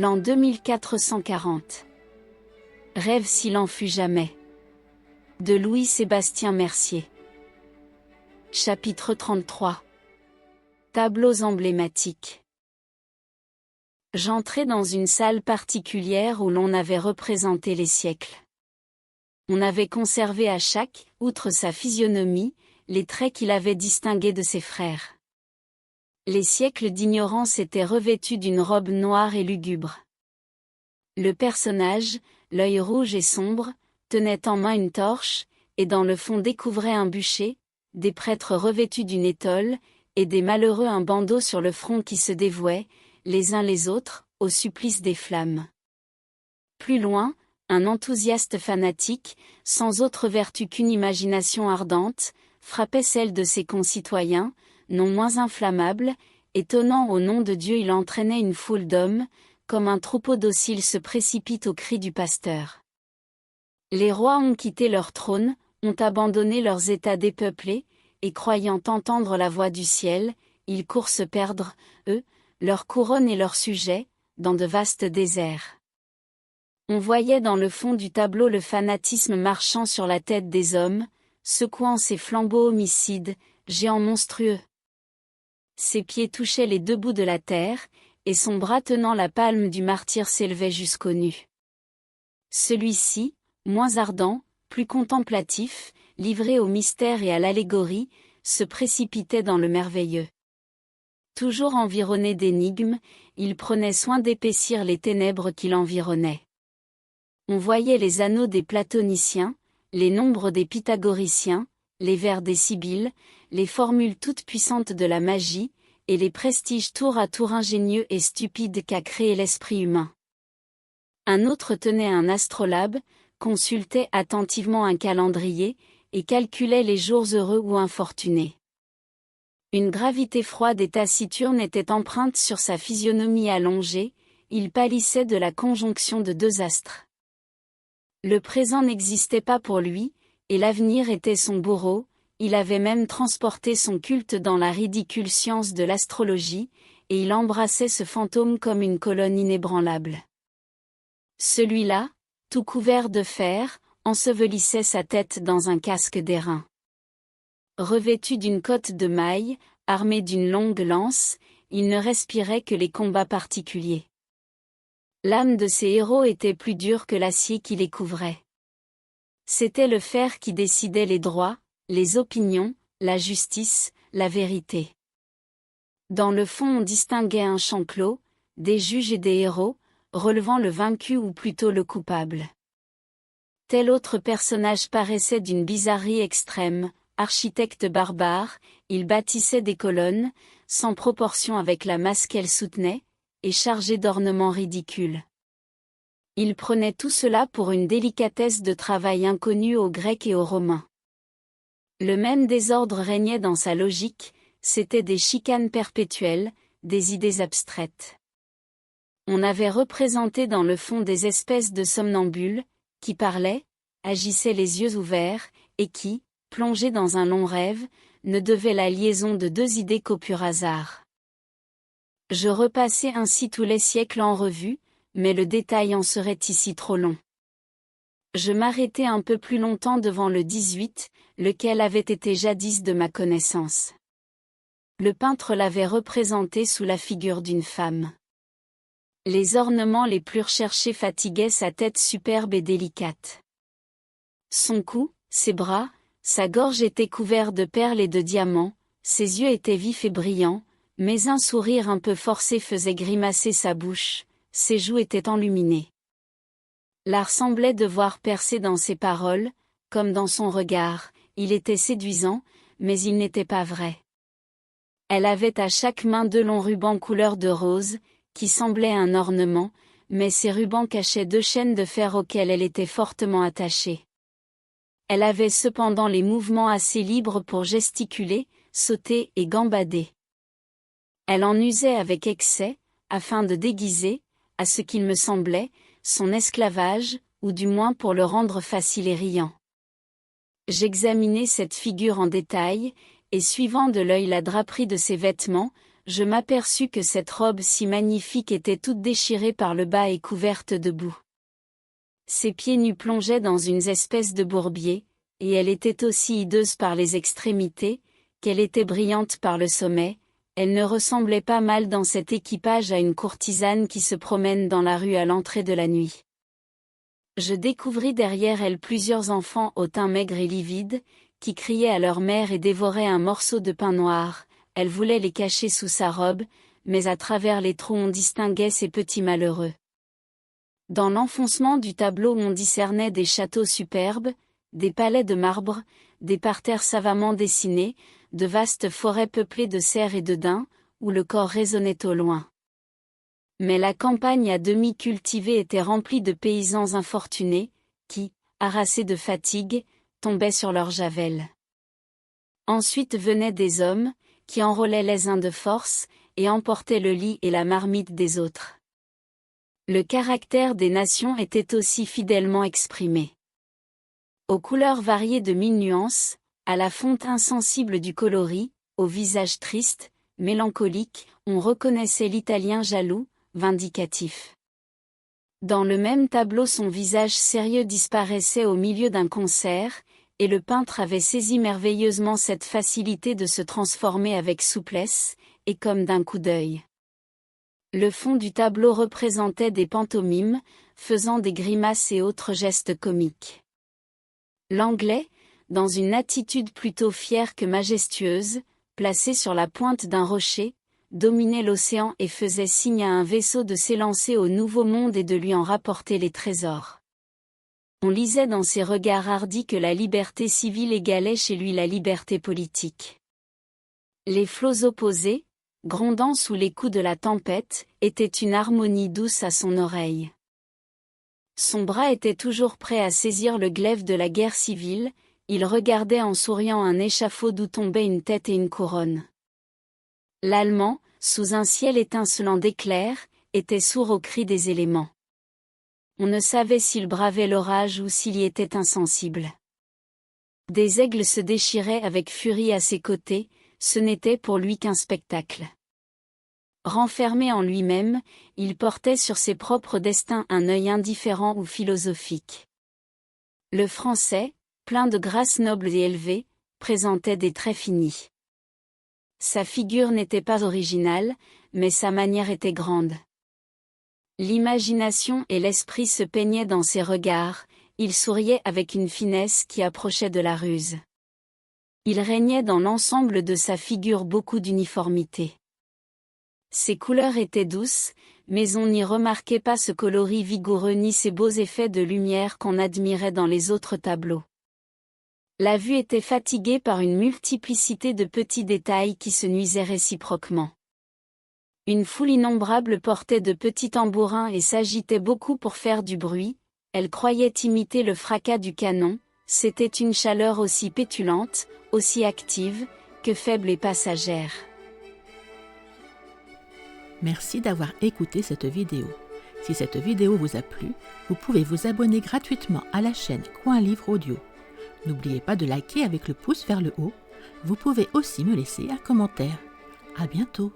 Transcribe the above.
L'an 2440. Rêve s'il en fut jamais. De Louis-Sébastien Mercier. Chapitre 33. Tableaux emblématiques. J'entrai dans une salle particulière où l'on avait représenté les siècles. On avait conservé à chaque, outre sa physionomie, les traits qu'il avait distingués de ses frères. Les siècles d'ignorance étaient revêtus d'une robe noire et lugubre. Le personnage, l'œil rouge et sombre, tenait en main une torche, et dans le fond découvrait un bûcher, des prêtres revêtus d'une étole, et des malheureux un bandeau sur le front qui se dévouaient, les uns les autres, au supplice des flammes. Plus loin, un enthousiaste fanatique, sans autre vertu qu'une imagination ardente, frappait celle de ses concitoyens, non moins inflammable, étonnant au nom de Dieu il entraînait une foule d'hommes, comme un troupeau dociles se précipite au cri du pasteur. Les rois ont quitté leur trône, ont abandonné leurs états dépeuplés, et croyant entendre la voix du ciel, ils courent se perdre, eux, leur couronne et leurs sujets, dans de vastes déserts. On voyait dans le fond du tableau le fanatisme marchant sur la tête des hommes, secouant ses flambeaux homicides, géant monstrueux. Ses pieds touchaient les deux bouts de la terre, et son bras tenant la palme du martyr s'élevait jusqu'aux nues. Celui-ci, moins ardent, plus contemplatif, livré au mystère et à l'allégorie, se précipitait dans le merveilleux. Toujours environné d'énigmes, il prenait soin d'épaissir les ténèbres qui l'environnaient. On voyait les anneaux des platoniciens, les nombres des pythagoriciens, les vers des sibylles, les formules toutes puissantes de la magie, et les prestiges tour à tour ingénieux et stupides qu'a créé l'esprit humain. Un autre tenait un astrolabe, consultait attentivement un calendrier, et calculait les jours heureux ou infortunés. Une gravité froide et taciturne était empreinte sur sa physionomie allongée, il pâlissait de la conjonction de deux astres. Le présent n'existait pas pour lui, et l'avenir était son bourreau, il avait même transporté son culte dans la ridicule science de l'astrologie, et il embrassait ce fantôme comme une colonne inébranlable. Celui-là, tout couvert de fer, ensevelissait sa tête dans un casque d'airain. Revêtu d'une cotte de mailles, armé d'une longue lance, il ne respirait que les combats particuliers. L'âme de ces héros était plus dure que l'acier qui les couvrait. C'était le fer qui décidait les droits, les opinions, la justice, la vérité. Dans le fond on distinguait un champ clos, des juges et des héros, relevant le vaincu ou plutôt le coupable. Tel autre personnage paraissait d'une bizarrerie extrême, architecte barbare, il bâtissait des colonnes, sans proportion avec la masse qu'elles soutenaient, et chargé d'ornements ridicules. Il prenait tout cela pour une délicatesse de travail inconnue aux Grecs et aux Romains. Le même désordre régnait dans sa logique, c'étaient des chicanes perpétuelles, des idées abstraites. On avait représenté dans le fond des espèces de somnambules, qui parlaient, agissaient les yeux ouverts, et qui, plongés dans un long rêve, ne devaient la liaison de deux idées qu'au pur hasard. Je repassai ainsi tous les siècles en revue, mais le détail en serait ici trop long. Je m'arrêtai un peu plus longtemps devant le 18, lequel avait été jadis de ma connaissance. Le peintre l'avait représenté sous la figure d'une femme. Les ornements les plus recherchés fatiguaient sa tête superbe et délicate. Son cou, ses bras, sa gorge étaient couverts de perles et de diamants, ses yeux étaient vifs et brillants, mais un sourire un peu forcé faisait grimacer sa bouche, ses joues étaient enluminées. L'art semblait devoir percer dans ses paroles, comme dans son regard, il était séduisant, mais il n'était pas vrai. Elle avait à chaque main deux longs rubans couleur de rose, qui semblaient un ornement, mais ces rubans cachaient deux chaînes de fer auxquelles elle était fortement attachée. Elle avait cependant les mouvements assez libres pour gesticuler, sauter et gambader. Elle en usait avec excès, afin de déguiser, à ce qu'il me semblait, son esclavage, ou du moins pour le rendre facile et riant. J'examinai cette figure en détail, et suivant de l'œil la draperie de ses vêtements, je m'aperçus que cette robe si magnifique était toute déchirée par le bas et couverte de boue. Ses pieds nus plongeaient dans une espèce de bourbier, et elle était aussi hideuse par les extrémités, qu'elle était brillante par le sommet. Elle ne ressemblait pas mal dans cet équipage à une courtisane qui se promène dans la rue à l'entrée de la nuit. Je découvris derrière elle plusieurs enfants au teint maigre et livide, qui criaient à leur mère et dévoraient un morceau de pain noir. Elle voulait les cacher sous sa robe, mais à travers les trous on distinguait ces petits malheureux. Dans l'enfoncement du tableau on discernait des châteaux superbes, des palais de marbre, des parterres savamment dessinés, de vastes forêts peuplées de cerfs et de daims, où le cor résonnait au loin. Mais la campagne à demi cultivée était remplie de paysans infortunés, qui, harassés de fatigue, tombaient sur leurs javelles. Ensuite venaient des hommes, qui enrôlaient les uns de force, et emportaient le lit et la marmite des autres. Le caractère des nations était aussi fidèlement exprimé. Aux couleurs variées de 1000 nuances, à la fonte insensible du coloris, au visage triste, mélancolique, on reconnaissait l'Italien jaloux, vindicatif. Dans le même tableau son visage sérieux disparaissait au milieu d'un concert, et le peintre avait saisi merveilleusement cette facilité de se transformer avec souplesse, et comme d'un coup d'œil. Le fond du tableau représentait des pantomimes, faisant des grimaces et autres gestes comiques. L'Anglais, dans une attitude plutôt fière que majestueuse, placé sur la pointe d'un rocher, dominait l'océan et faisait signe à un vaisseau de s'élancer au Nouveau Monde et de lui en rapporter les trésors. On lisait dans ses regards hardis que la liberté civile égalait chez lui la liberté politique. Les flots opposés, grondant sous les coups de la tempête, étaient une harmonie douce à son oreille. Son bras était toujours prêt à saisir le glaive de la guerre civile, il regardait en souriant un échafaud d'où tombaient une tête et une couronne. L'Allemand, sous un ciel étincelant d'éclairs, était sourd aux cris des éléments. On ne savait s'il bravait l'orage ou s'il y était insensible. Des aigles se déchiraient avec furie à ses côtés, ce n'était pour lui qu'un spectacle. Renfermé en lui-même, il portait sur ses propres destins un œil indifférent ou philosophique. Le Français, plein de grâce noble et élevée, présentait des traits finis. Sa figure n'était pas originale, mais sa manière était grande. L'imagination et l'esprit se peignaient dans ses regards, il souriait avec une finesse qui approchait de la ruse. Il régnait dans l'ensemble de sa figure beaucoup d'uniformité. Ses couleurs étaient douces, mais on n'y remarquait pas ce coloris vigoureux ni ces beaux effets de lumière qu'on admirait dans les autres tableaux. La vue était fatiguée par une multiplicité de petits détails qui se nuisaient réciproquement. Une foule innombrable portait de petits tambourins et s'agitait beaucoup pour faire du bruit, elle croyait imiter le fracas du canon, c'était une chaleur aussi pétulante, aussi active, que faible et passagère. Merci d'avoir écouté cette vidéo. Si cette vidéo vous a plu, vous pouvez vous abonner gratuitement à la chaîne Coin Livre Audio. N'oubliez pas de liker avec le pouce vers le haut. Vous pouvez aussi me laisser un commentaire. À bientôt.